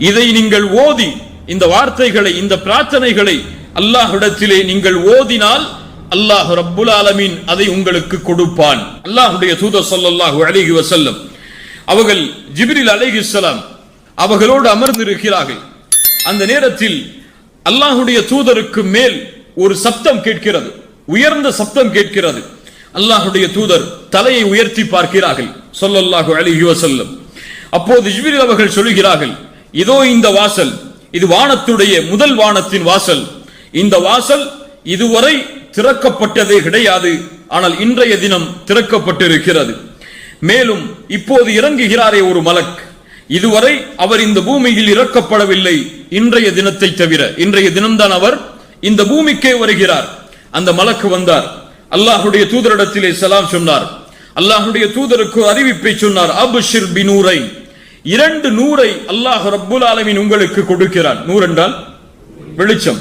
இதை நீங்கள் ஓதி இந்த வார்த்தைகளை இந்த பிரார்த்தனைகளை அல்லாஹ்விடத்திலே நீங்கள் ஓதினால் அல்லாஹ் ரப்புல் ஆலமீன் அதை உங்களுக்கு கொடுப்பான். அல்லாஹ்வுடைய தூதர் ஸல்லல்லாஹு அலைஹி வஸல்லம் அவர்கள் ஜிப்ரீல் அலைஹிஸ்ஸலாம் அவர்களோடு அமர்ந்திருக்கிறார்கள். அந்த நேரத்தில் அல்லாஹ்வுடைய தூதருக்கு மேல் ஒரு சப்தம் கேட்கிறது, உயர்ந்த சப்தம் கேட்கிறது. அல்லாஹ்வுடைய தூதர் தலையை உயர்த்தி பார்க்கிறார்கள் ஸல்லல்லாஹு அலைஹி வஸல்லம். அப்போது ஜிப்ரீல் அவர்கள் சொல்கிறார்கள், இதோ இந்த வாசல், இது வானத்துடைய முதல் வானத்தின் வாசல். இந்த வாசல் இதுவரை திறக்கப்பட்டதே கிடையாது, ஆனால் இன்றைய தினம் திறக்கப்பட்டிருக்கிறது. மேலும் இப்போது இறங்குகிறாரே ஒரு மலக், இதுவரை அவர் இந்த பூமியில் இறக்கப்படவில்லை இன்றைய தினத்தை தவிர. இன்றைய தினம்தான் அவர் இந்த பூமிக்கே வருகிறார். அந்த மலக்கு வந்தார், அல்லாஹ்வுடைய தூதரிடத்திலே சலாம் சொன்னார். அல்லாஹ்வுடைய தூதருக்கு அறிவிப்பை சொன்னார், அப்ஷிர் பினூரைன், 2 நூரை அல்லாஹ் ரப்புல் ஆலமீன் உங்களுக்கு கொடுக்கிறான். நூர் என்றால் வெளிச்சம்.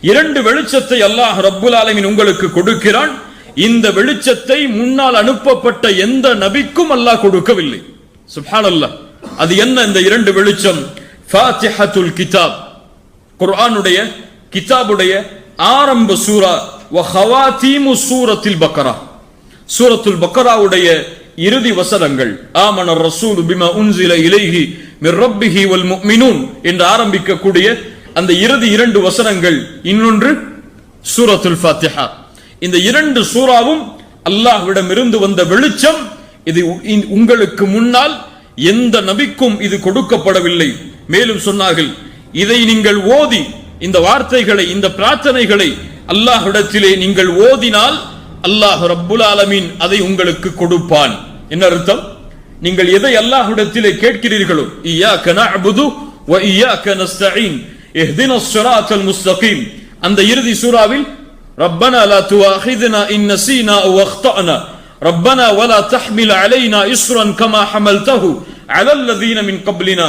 2 வெளிச்சத்தை அல்லாஹ் ரப்புல் ஆலமீன் உங்களுக்கு கொடுக்கிறான். இந்த வெளிச்சத்தை முன்னால் அனுப்பப்பட்ட எந்த நபிக்கும் அல்லாஹ் கொடுக்கவில்லை. சுப்ஹானல்லாஹ். அது என்ன இந்த 2 வெளிச்சம்? ஃபாத்திஹத்துல் கிதாப், குர்ஆனுடைய கிதாபுடைய ஆரம்ப சூரா, வ ஹவாதீமு சூரத்துல் பக்ரா, சூரத்துல் பக்ராவுடைய இறுதி வசனங்கள். ஆமன ரசூலு பிமா உன்சில இலைஹி மிர் ரப்பிஹி வல் முஃமினூன் என்று ஆரம்பிக்கக்கூடிய அந்த இறுதி 2 வசனங்கள். இன்னொன்று சூரத்துல் ஃபாத்திஹா. இந்த 2 சூராவும் அல்லாஹ்விடம் இருந்து வந்த வெளிச்சம். இது உங்களுக்கு முன்னால் எந்த நபிக்கும் இது கொடுக்கப்படவில்லை. மேலும் சொன்னார்கள், இதை நீங்கள் ஓதி இந்த வார்த்தைகளை இந்த பிரார்த்தனைகளை அல்லாஹ்விடத்திலே நீங்கள் ஓதினால் அல்லாஹ் ரப்புல் ஆலமீன் அதை உங்களுக்கு கொடுப்பான். என்ன அர்த்தம்? நீங்கள் எதை அல்லாஹ்விடத்திலே கேட்கிறீர்களோ, இய்யாக நஅ்புது வ இய்யாக நஸ்தஈன் இஹ்தினஸ் ஸிராத்தல் முஸ்தகீம், அந்த இறுதி சூராவில் ரப்பனா லா துஆஹிதுனா இன் நஸீனா அவ் அக்தஅனா ரப்பனா வலா தஹ்மில் அலைனா இஸ்ரன் கமா ஹமல்தஹு அலல் லதீன மின் கப்லினா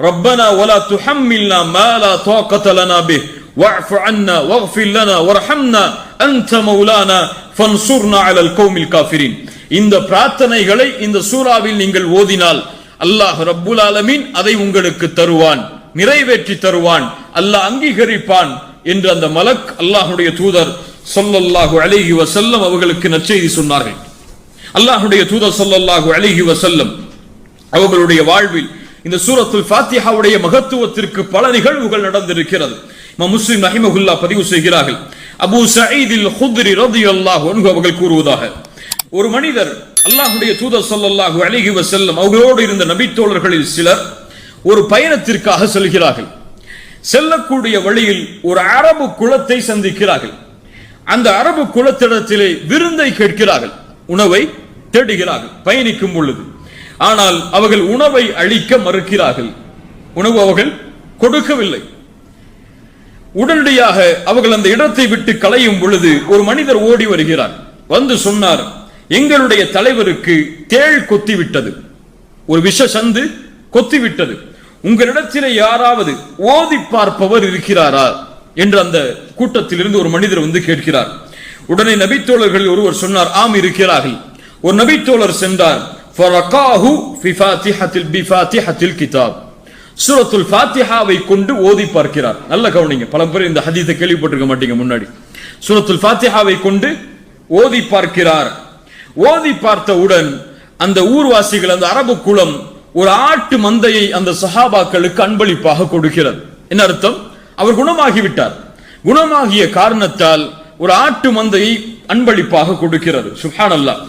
ரப்பனா வலா துஹம்மில்னா மா லா தாகத லனா பிஹ் வஅஃபு அன்னா வக்ஃபிர் லனா வர்ஹம்னா அன்த மௌலானா ஃபன்சுர்னா அலல் கௌமில் காஃபிரின். இந்த பிரார்த்தனைகளை இந்த சூராவில் நீங்கள் ஓதினால் அல்லாஹ் ரப்புல் ஆலமீன் அதை உங்களுக்கு தருவான், நிறைவேற்றி தருவான், அல்லாஹ் அங்கீகரிப்பான் என்று அந்த மலக் அல்லாஹ்வுடைய தூதர் ஸல்லல்லாஹு அலைஹி வஸல்லம் அவர்களுக்கு நற்செய்தி சொன்னார்கள். அல்லாஹ்வுடைய தூதர் ஸல்லல்லாஹு அலைஹி வஸல்லம் அவர்களுடைய வாழ்வில் இந்த சூரத்துல் ஃபாத்திஹாவுடைய மகத்துவத்திற்கு பல நிகழ்வுகள் நடந்திருக்கிறது. இமாம் முஸ்லிம் ரஹிமஹுல்லாஹ் பதிவு செய்கிறார்கள், அபூ சயீதில் குத்ரி ரலியல்லாஹு அன்ஹு அவர்கள் கூறுவதாக, ஒரு மனிதர் அல்லாஹ்வுடைய தூதர் ஸல்லல்லாஹு அலைஹி வஸல்லம் அவர்களோடு இருந்த நபித்தோழர்களில் சிலர் ஒரு பயணத்திற்காக செல்கிறார்கள். செல்லக்கூடிய வழியில் ஒரு அரபு குலத்தை சந்திக்கிறார்கள். அந்த அரபு குலத்திடத்திலே விருந்தை கேட்கிறார்கள், உணவை தேடுகிறார்கள் பயணிக்கும் பொழுது. ஆனால் அவர்கள் உணவை அளிக்க மறுக்கிறார்கள். உணவு அவர்கள் கொடுக்கவில்லை. உடனடியாக அவர்கள் அந்த இடத்தை விட்டு கலையும் பொழுது ஒரு மனிதர் ஓடி வருகிறார். வந்து சொன்னார், எங்களுடைய தலைவருக்கு தேள் கொத்திவிட்டது, ஒரு விஷ சந்து கொத்திவிட்டது, உங்களிடத்திலே யாராவது ஓதி பார்ப்பவர் இருக்கிறாரா என்று அந்த கூட்டத்தில் இருந்து ஒரு மனிதர் வந்து கேட்கிறார். உடனே நபித்தோழர்கள் ஒருவர் சொன்னார், ஆம் இருக்கிறார்கள். ஒரு நபித்தோழர் சென்றார், ஃபரகாஹு ஃபி ஃபாத்திஹத்தில் பி ஃபாத்திஹத்தில் கிதாப், சூரத்துல் ஃபாத்திஹாவை கொண்டு ஓதி பார்க்கிறார். நல்ல கவனிங்க, பல பேர் இந்த ஹதீஸை கேள்விப்பட்டிருக்க மாட்டீங்க முன்னாடி. சூரத்துல் ஃபாத்திஹாவை கொண்டு ஓதி பார்க்கிறார். ஓதி பார்த்தவுடன் அந்த ஊர்வாசிகள், அந்த அரபு குலம் ஒரு ஆட்டு மந்தையை அந்த சஹாபாக்களுக்கு அன்பளிப்பாக கொடுக்கிறது. என்ன அர்த்தம்? அவர் குணமாகிவிட்டார். குணமாகிய காரணத்தால் ஒரு ஆட்டு மந்தையை அன்பளிப்பாக கொடுக்கிறது. சுப்ஹானல்லாஹ்.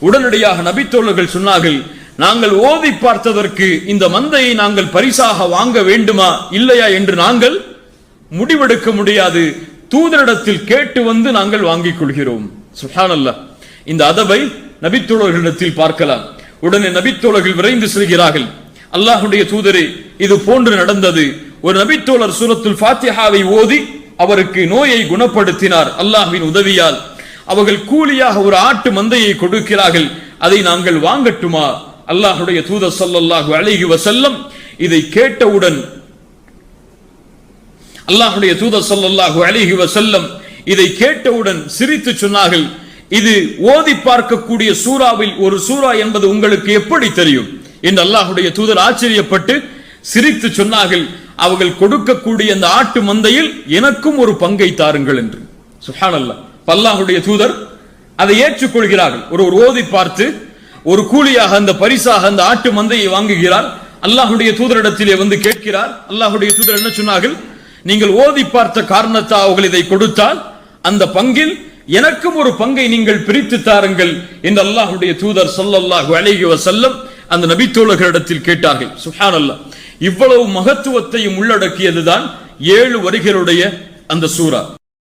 உடனடியாக நபித்தோழர்கள் சொன்னார்கள், நாங்கள் ஓதி பார்த்ததற்கு இந்த மந்தையை நாங்கள் பரிசாக வாங்க வேண்டுமா இல்லையா என்று நாங்கள் முடிவெடுக்க முடியாது, தூதரிடத்தில் கேட்டு வந்து நாங்கள் வாங்கிக் கொள்கிறோம். சுப்ஹானல்லாஹ். இந்த அதபை நபித்தோழர்களிடத்தில் பார்க்கலாம். உடனே நபித்தோழர்கள் விரைந்து செல்கிறார்கள், அல்லாஹ்வுடைய தூதரே இது போன்று நடந்தது. ஒரு நபித்தோழர் சூரத்துல் ஃபாத்திஹாவை ஓதி அவருக்கு நோயை குணப்படுத்தினார் அல்லாஹ்வின் உதவியால். அவர்கள் கூலியாக ஒரு ஆட்டு மந்தையை கொடுக்கிறார்கள், அதை நாங்கள் வாங்கட்டுமா? அல்லாஹ்வுடைய தூதர் ஸல்லல்லாஹு அலைஹி வஸல்லம் இதை கேட்டவுடன் அல்லாஹ்வுடைய தூதர் ஸல்லல்லாஹு அலைஹி வஸல்லம் இதை கேட்டவுடன் சிரித்து சொன்னார்கள், இது ஓதி பார்க்கக்கூடிய சூராவில் ஒரு சூரா என்பது உங்களுக்கு எப்படி தெரியும் என்று அல்லாஹ்வுடைய தூதர் ஆச்சரியப்பட்டு சிரித்து சொன்னார்கள், அவர்கள் கொடுக்கக்கூடிய அந்த ஆட்டு மந்தையில் எனக்கும் ஒரு பங்கை தாருங்கள் என்று. சுப்ஹானல்லாஹ். அல்லாஹ்வுடைய தூதர் அதை ஏற்றுக்கொள்கிறார்கள். ஒரு ஓதி பார்த்து ஒரு கூலியாக அந்த பரிசாக அந்த ஆட்டு மந்தையை வாங்குகிறார். அல்லாஹ்வுடைய தூதரிடத்திலே வந்து கேட்கிறார். அல்லாஹ்வுடைய தூதர் என்ன சொன்னார்கள்? நீங்கள் ஓதி பார்த்த காரணத்தால் அவர்கள் இதை கொடுத்தால் அந்த பங்கில் எனக்கும் ஒரு பங்கை நீங்கள் பிரித்து தாருங்கள் என்று அல்லாஹ்வுடைய தூதர் ஸல்லல்லாஹு அலைஹி வஸல்லம் அந்த நபித்தோழர்களிடத்தில் கேட்டார்கள். சுப்ஹானல்லாஹ். இவ்வளவு மகத்துவத்தையும் உள்ளடக்கியதுதான் 7 வரிகளுடைய அந்த சூரா.